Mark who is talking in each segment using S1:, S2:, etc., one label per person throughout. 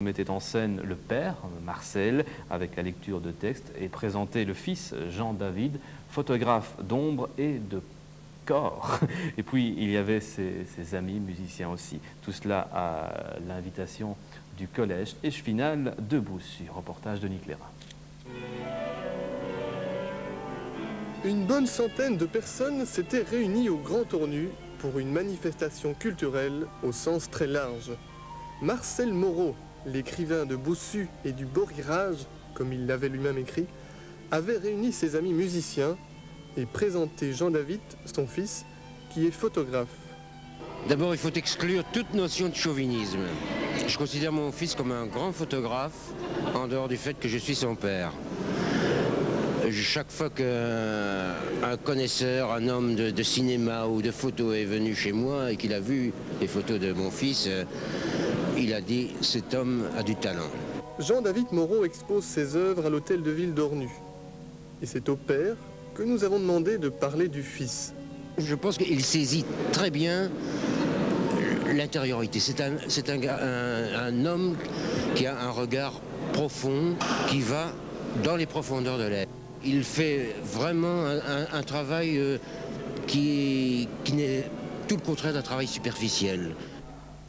S1: Mettait en scène le père, Marcel, avec la lecture de textes, et présentait le fils, Jean-David, photographe d'ombre et de corps. Et puis, il y avait ses amis musiciens aussi. Tout cela à l'invitation du collège Echefinal de Boussu. Reportage de Nick Léra.
S2: Une bonne centaine de personnes s'étaient réunies au Grand Tournu pour une manifestation culturelle au sens très large. Marcel Moreau, l'écrivain de Boussu et du Beau Rirage, comme il l'avait lui-même écrit, avait réuni ses amis musiciens et présenté Jean-David, son fils, qui est photographe.
S3: D'abord, il faut exclure toute notion de chauvinisme. Je considère mon fils comme un grand photographe, en dehors du fait que je suis son père. Chaque fois qu'un connaisseur, un homme de cinéma ou de photo est venu chez moi et qu'il a vu les photos de mon fils, il a dit « cet homme a du talent ».
S2: Jean-David Moreau expose ses œuvres à l'hôtel de ville d'Ornu. Et c'est au père que nous avons demandé de parler du fils.
S3: Je pense qu'il saisit très bien l'intériorité. C'est un homme qui a un regard profond, qui va dans les profondeurs de l'être. Il fait vraiment un travail qui n'est tout le contraire d'un travail superficiel.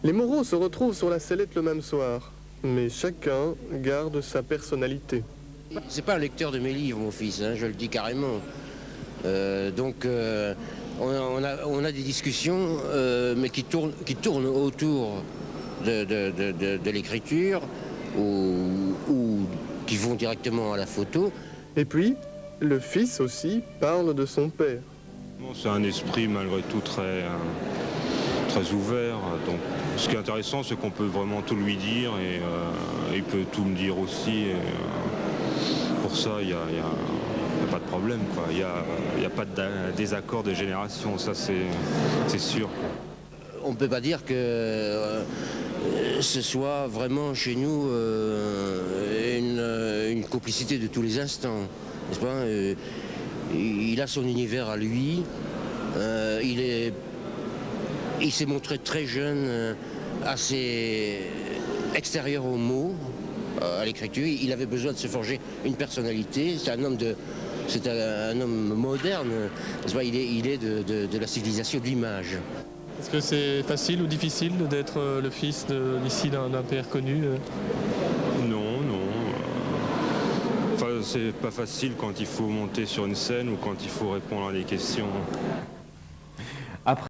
S2: Les Moreau se retrouvent sur la sellette le même soir, mais chacun garde sa personnalité.
S3: C'est pas un lecteur de mes livres, mon fils, hein, je le dis carrément. On a des discussions, mais qui tournent autour de l'écriture ou qui vont directement à la photo.
S2: Et puis, le fils aussi parle de son père.
S4: C'est un esprit malgré tout très ouvert. Donc, ce qui est intéressant, c'est qu'on peut vraiment tout lui dire et il peut tout me dire aussi. Et, pour ça, il n'y a pas de problème, quoi. Il n'y a pas de désaccord de génération, ça c'est sûr.
S3: On ne peut pas dire que ce soit vraiment chez nous une complicité de tous les instants, n'est-ce pas? Il a son univers à lui, il s'est montré très jeune, assez extérieur aux mots, à l'écriture. Il avait besoin de se forger une personnalité. C'est un homme moderne, n'est-ce pas? Il est de la civilisation de l'image.
S5: Est-ce que c'est facile ou difficile d'être le fils d'ici d'un père connu?
S4: Non. Enfin, c'est pas facile quand il faut monter sur une scène ou quand il faut répondre à des questions.
S1: Après